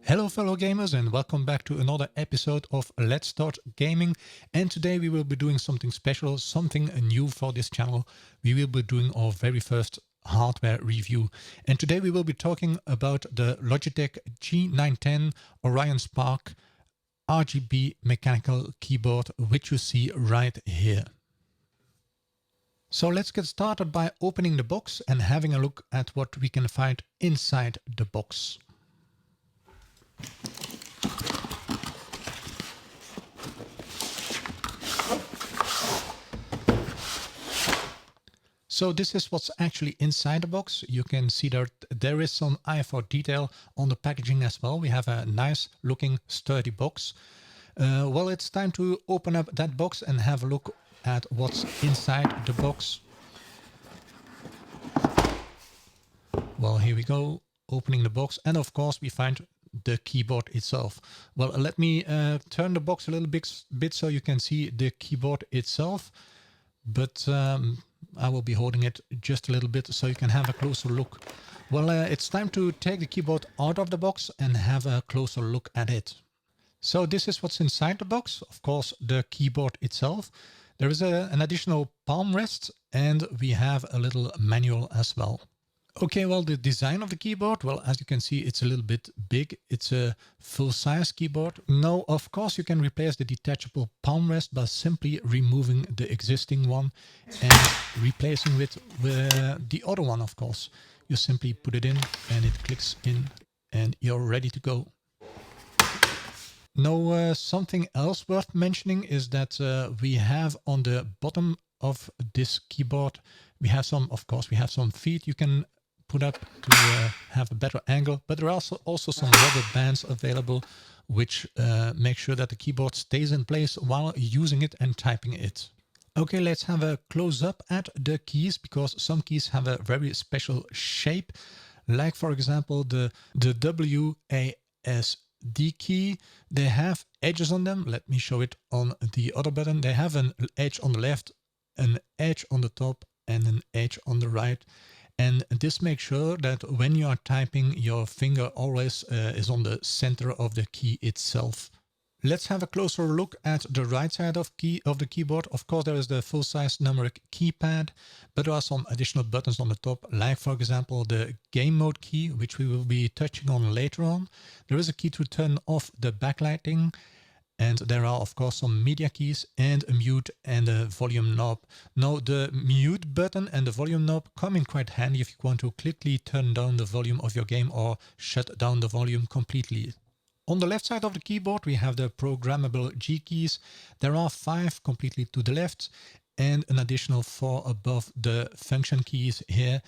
Hello fellow gamers and welcome back to another episode of Let's Start Gaming, and today we will be doing something special, something new for this channel. We will be doing our very first hardware review, and today we will be talking about the Logitech G910 Orion Spark RGB mechanical keyboard, which you see right here. So let's get started by opening the box and having a look at what we can find inside the box. So this is what's actually inside the box. You can see that there is some eye for detail on the packaging as well. We have a nice looking sturdy box. Well, it's time to open up that box and have a look at what's inside the box. Well, here we go, opening the box, and of course we find the keyboard itself. Well, let me turn the box a little bit so you can see the keyboard itself, but I will be holding it just a little bit so you can have a closer look. Well, it's time to take the keyboard out of the box and have a closer look at it. So this is what's inside the box. Of course, the keyboard itself. There is an additional palm rest, and we have a little manual as well. Okay, well, the design of the keyboard, well, as you can see, it's a little bit big. It's a full-size keyboard. Now, of course, you can replace the detachable palm rest by simply removing the existing one and replacing it with the other one, of course. You simply put it in and it clicks in and you're ready to go. Now, something else worth mentioning is that we have on the bottom of this keyboard, we have some feet you can put up to have a better angle, but there are also some rubber bands available which make sure that the keyboard stays in place while using it and typing it. Okay, let's have a close-up at the keys, because some keys have a very special shape, like for example the WASD key. They have edges on them. Let me show it on the other button. They have an edge on the left, an edge on the top, and an edge on the right. And this makes sure that when you are typing, your finger always is on the center of the key itself. Let's have a closer look at the right side of the keyboard. Of course, there is the full-size numeric keypad, but there are some additional buttons on the top, like for example the game mode key, which we will be touching on later on. There is a key to turn off the backlighting. And there are, of course, some media keys and a mute and a volume knob. Now, the mute button and the volume knob come in quite handy if you want to quickly turn down the volume of your game or shut down the volume completely. On the left side of the keyboard, we have the programmable G keys. There are 5 completely to the left and an additional 4 above the function keys here.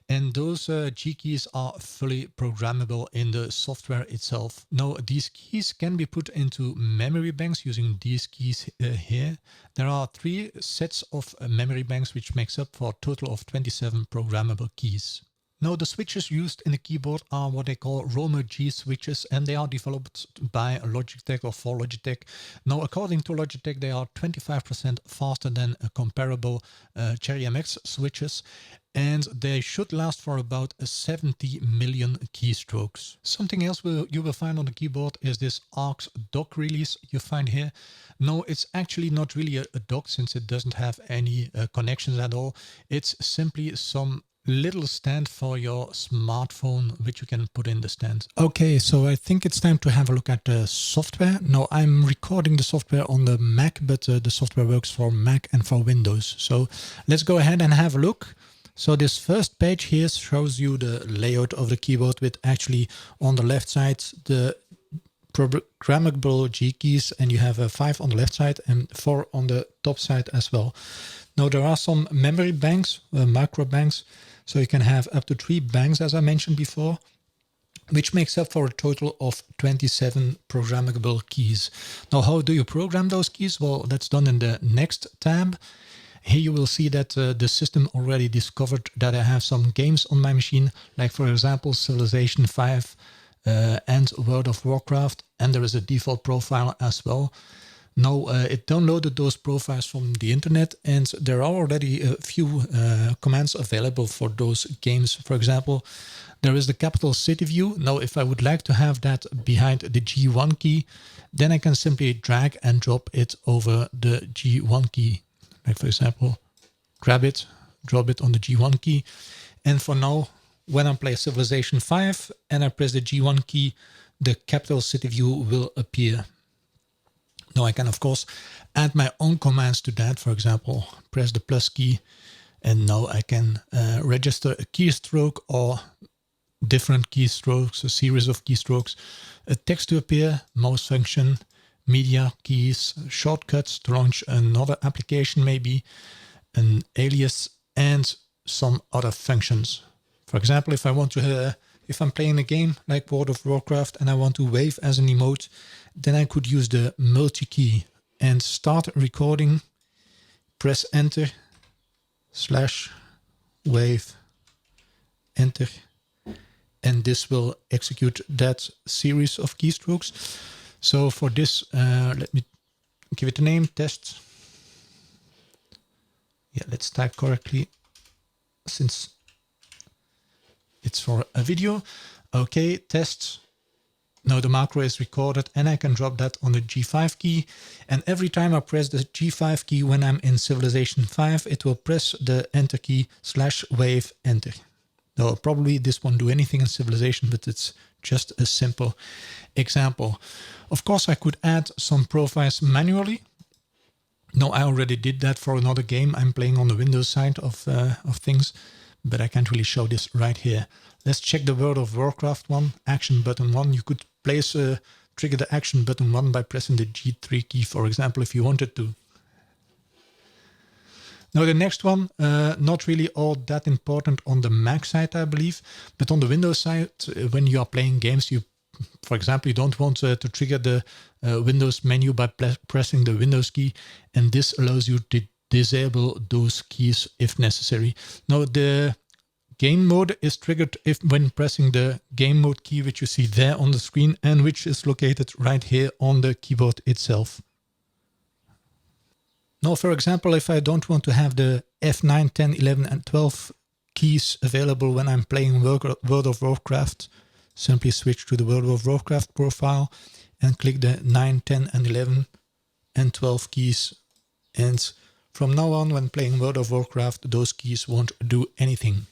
And those G keys are fully programmable in the software itself. Now, these keys can be put into memory banks using these keys here. There are 3 sets of memory banks, which makes up for a total of 27 programmable keys. Now, the switches used in the keyboard are what they call Romer G switches, and they are developed by Logitech or for Logitech. Now, according to Logitech, they are 25% faster than a comparable Cherry MX switches, and they should last for about 70 million keystrokes. Something else you will find on the keyboard is this AUX dock release you find here. No, it's actually not really a dock, since it doesn't have any connections at all. It's simply some little stand for your smartphone, which you can put in the stand. Okay, so I think it's time to have a look at the software. Now, I'm recording the software on the Mac, but the software works for Mac and for Windows. So let's go ahead and have a look. So this first page here shows you the layout of the keyboard, with actually on the left side the programmable G keys, and you have 5 on the left side and 4 on the top side as well. Now, there are some memory banks, micro banks, so you can have up to 3 banks, as I mentioned before, which makes up for a total of 27 programmable keys. Now, how do you program those keys? Well, that's done in the next tab. Here you will see that the system already discovered that I have some games on my machine, like for example Civilization 5 and World of Warcraft, and there is a default profile as well. Now, it downloaded those profiles from the internet, and there are already a few commands available for those games. For example, there is the capital city view. Now, if I would like to have that behind the G1 key, then I can simply drag and drop it over the G1 key. Like, for example, grab it, drop it on the G1 key. And for now, when I play Civilization 5 and I press the G1 key, the capital city view will appear. Now I can, of course, add my own commands to that. For example, press the plus key, and now I can register a keystroke or different keystrokes, a series of keystrokes, a text to appear, mouse function, media keys, shortcuts to launch another application, maybe an alias, and some other functions. For example, if I want to, if I'm playing a game like World of Warcraft and I want to wave as an emote, then I could use the multi key and start recording, press enter, /wave, enter, and this will execute that series of keystrokes. So for this, let me give it a name, test. Yeah, let's type correctly since it's for a video. Okay, test. Now the macro is recorded and I can drop that on the G5 key. And every time I press the G5 key when I'm in Civilization 5, it will press the enter key /wave enter. Now probably this won't do anything in Civilization, but it's just a simple example. Of course, I could add some profiles manually. No, I already did that for another game. I'm playing on the Windows side of things, but I can't really show this right here. Let's check the World of Warcraft one, action button 1. You could trigger the action button 1 by pressing the G3 key, for example, if you wanted to. Now the next one, not really all that important on the Mac side, I believe, but on the Windows side, when you are playing games, for example, you don't want to trigger the Windows menu by pressing the Windows key, and this allows you to disable those keys if necessary. Now the game mode is triggered when pressing the game mode key, which you see there on the screen and which is located right here on the keyboard itself. Now, for example, if I don't want to have the F9, 10, 11 and 12 keys available when I'm playing World of Warcraft, simply switch to the World of Warcraft profile and click the 9, 10 and 11 and 12 keys. And from now on, when playing World of Warcraft, those keys won't do anything.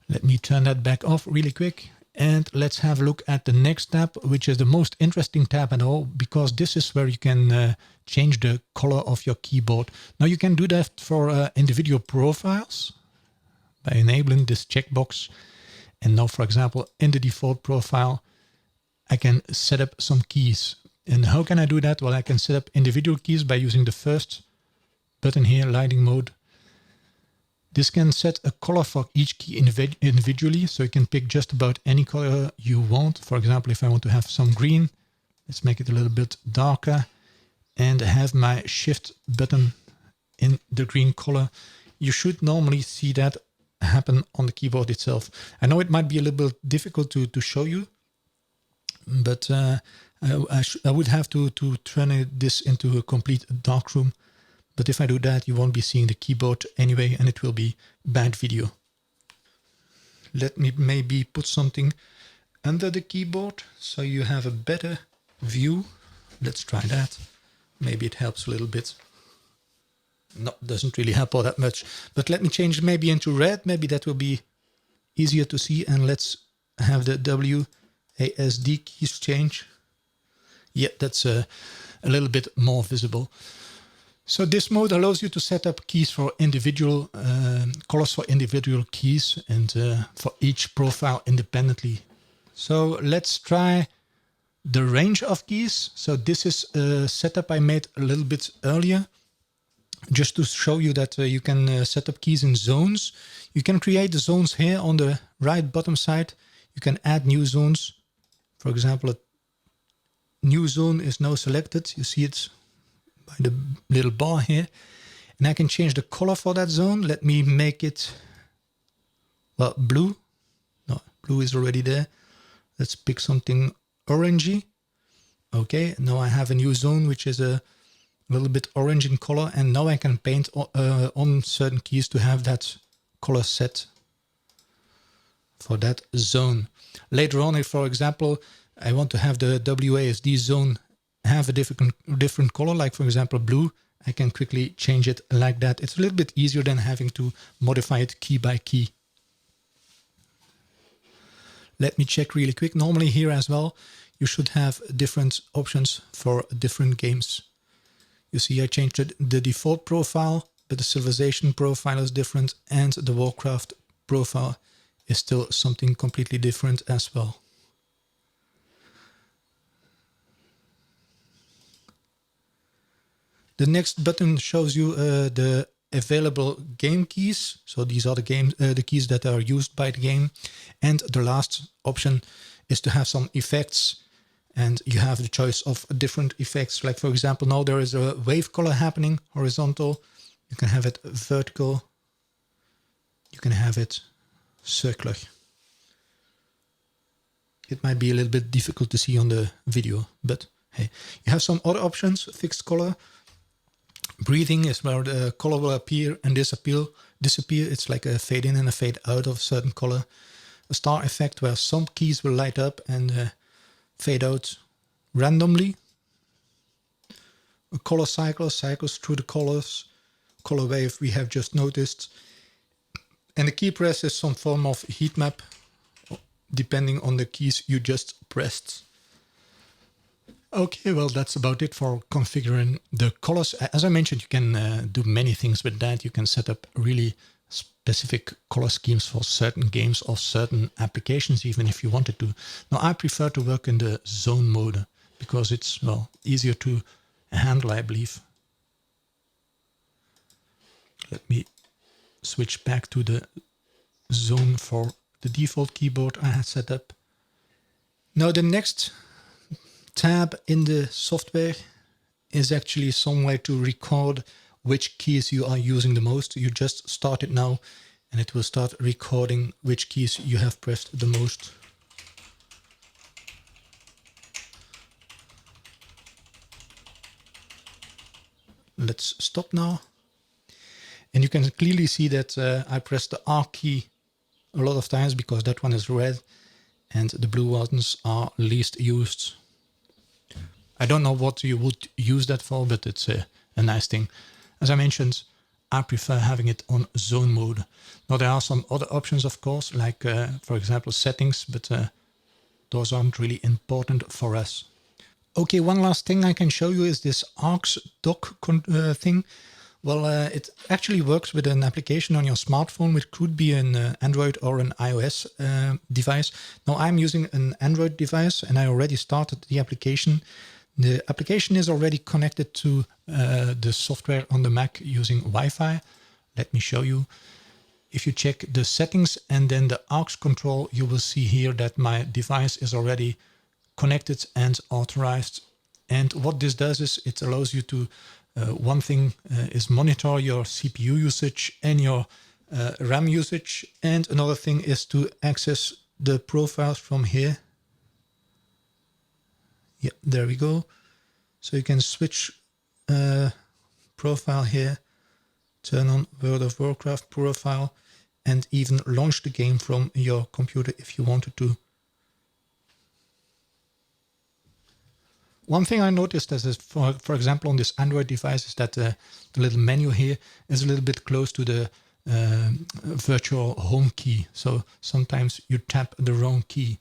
Let me turn that back off really quick. And let's have a look at the next tab, which is the most interesting tab at all, because this is where you can change the color of your keyboard. Now you can do that for individual profiles by enabling this checkbox. And now, for example, in the default profile, I can set up some keys. And how can I do that? Well, I can set up individual keys by using the first button here, lighting mode. This can set a color for each key individually, so you can pick just about any color you want. For example, if I want to have some green, let's make it a little bit darker and have my shift button in the green color. You should normally see that happen on the keyboard itself. I know it might be a little bit difficult to show you, but I would have to turn this into a complete darkroom. But if I do that, you won't be seeing the keyboard anyway, and it will be bad video. Let me maybe put something under the keyboard so you have a better view. Let's try that. Maybe it helps a little bit. No, doesn't really help all that much. But let me change it maybe into red. Maybe that will be easier to see. And let's have the WASD keys change. Yeah, that's a little bit more visible. So this mode allows you to set up keys for individual colors for individual keys and for each profile independently. So let's try the range of keys. So this is a setup I made a little bit earlier, just to show you that you can set up keys in zones. You can create the zones here on the right bottom side. You can add new zones. For example, a new zone is now selected. You see it by the little bar here. And I can change the color for that zone. Let me make it, well, blue. No, blue is already there. Let's pick something orangey. Okay, now I have a new zone which is a little bit orange in color, and now I can paint on certain keys to have that color set for that zone. Later on, if for example I want to have the WASD zone have a different color, like for example blue, I can quickly change it like that. It's a little bit easier than having to modify it key by key. Let me check really quick. Normally here as well, you should have different options for different games. You see I changed the default profile, but the Civilization profile is different, and the Warcraft profile is still something completely different as well. The next button shows you the available game keys. So these are the keys that are used by the game. And the last option is to have some effects. And you have the choice of different effects. Like for example, now there is a wave color happening, horizontal. You can have it vertical. You can have it circular. It might be a little bit difficult to see on the video, but hey, you have some other options. Fixed color. Breathing is where the color will appear and disappear. It's like a fade in and a fade out of a certain color. A star effect where some keys will light up and fade out randomly. A color cycle cycles through the colors. Color wave we have just noticed. And the key press is some form of heat map depending on the keys you just pressed. Okay, well, that's about it for configuring the colors. As I mentioned, you can do many things with that. You can set up really specific color schemes for certain games or certain applications, even if you wanted to. Now, I prefer to work in the zone mode because it's, well, easier to handle, I believe. Let me switch back to the zone for the default keyboard I had set up. Now, the next tab in the software is actually some way to record which keys you are using the most. You just start it now and it will start recording which keys you have pressed the most. Let's stop now. And you can clearly see that I pressed the R key a lot of times because that one is red and the blue ones are least used. I don't know what you would use that for, but it's a nice thing. As I mentioned, I prefer having it on zone mode. Now there are some other options, of course, like for example settings, but those aren't really important for us. Okay, one last thing I can show you is this AUX dock thing. Well, it actually works with an application on your smartphone, which could be an Android or an iOS device. Now I'm using an Android device and I already started the application. The application is already connected to the software on the Mac using Wi-Fi. Let me show you. If you check the settings and then the AUX control, you will see here that my device is already connected and authorized. And what this does is it allows you to one thing is monitor your CPU usage and your RAM usage. And another thing is to access the profiles from here. Yeah, there we go. So you can switch profile here, turn on World of Warcraft profile, and even launch the game from your computer if you wanted to. One thing I noticed is, for example, on this Android device is that the little menu here is a little bit close to the virtual home key. So sometimes you tap the wrong key.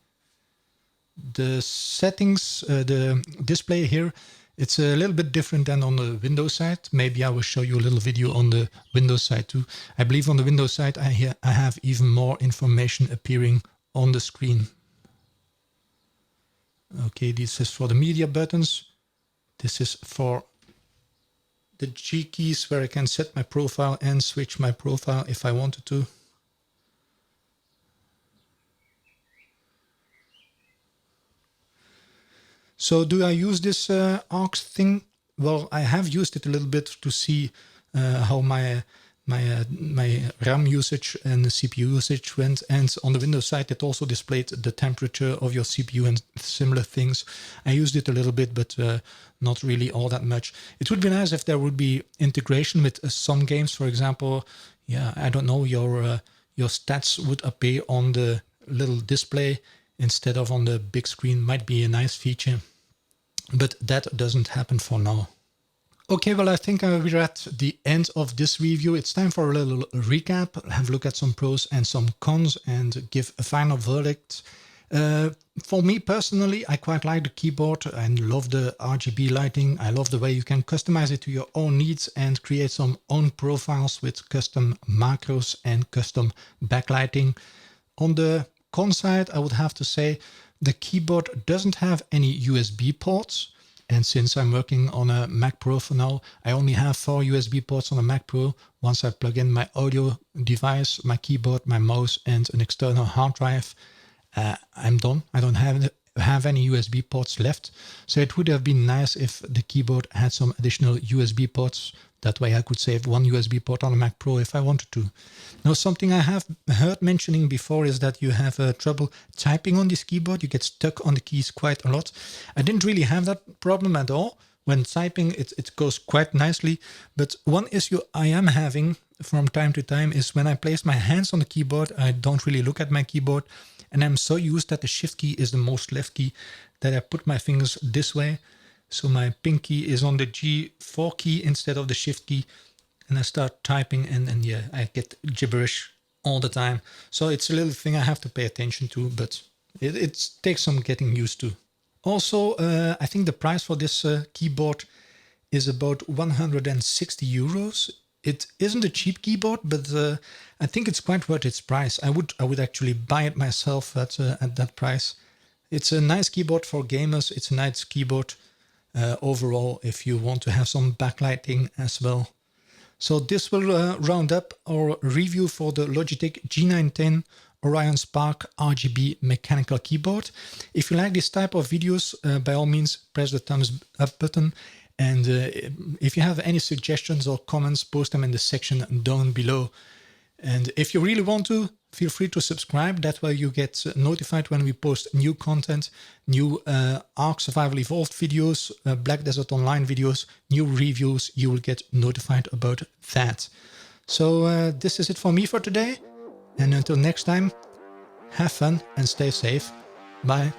The settings, the display here, it's a little bit different than on the Windows side. Maybe I will show you a little video on the Windows side too. I believe on the Windows side I have even more information appearing on the screen. Okay, this is for the media buttons. This is for the G keys where I can set my profile and switch my profile if I wanted to. So do I use this AUX thing? Well, I have used it a little bit to see how my my RAM usage and the CPU usage went, and on the Windows side it also displayed the temperature of your CPU and similar things. I used it a little bit, but not really all that much. It would be nice if there would be integration with some games. For example, yeah, I don't know, your stats would appear on the little display instead of on the big screen. Might be a nice feature, but that doesn't happen for now. Okay, well, I think we're at the end of this review. It's time for a little recap, have a look at some pros and some cons, and give a final verdict. For me personally, I quite like the keyboard and love the RGB lighting. I love the way you can customize it to your own needs and create some own profiles with custom macros and custom backlighting. On the con side, I would have to say the keyboard doesn't have any USB ports. And since I'm working on a Mac Pro for now, I only have 4 USB ports on a Mac Pro. Once I plug in my audio device, my keyboard, my mouse, and an external hard drive, I'm done. I don't have any USB ports left. So it would have been nice if the keyboard had some additional USB ports. That way I could save 1 USB port on a Mac Pro if I wanted to. Now, something I have heard mentioning before is that you have trouble typing on this keyboard. You get stuck on the keys quite a lot. I didn't really have that problem at all. When typing, it goes quite nicely. But one issue I am having from time to time is when I place my hands on the keyboard, I don't really look at my keyboard. And I'm so used that the shift key is the most left key that I put my fingers this way. So my pinky is on the G4 key instead of the shift key. And I start typing and yeah, I get gibberish all the time. So it's a little thing I have to pay attention to, but it takes some getting used to. Also, I think the price for this keyboard is about 160 euros. It isn't a cheap keyboard, but I think it's quite worth its price. I would actually buy it myself at that price. It's a nice keyboard for gamers. It's a nice keyboard overall if you want to have some backlighting as well. So this will round up our review for the Logitech G910 Orion Spark RGB mechanical keyboard. If you like this type of videos, by all means press the thumbs up button. And if you have any suggestions or comments, post them in the section down below. And if you really want to, feel free to subscribe. That way you get notified when we post new content, new Ark Survival Evolved videos, Black Desert Online videos, new reviews. You will get notified about that. So this is it for me for today. And until next time, have fun and stay safe. Bye.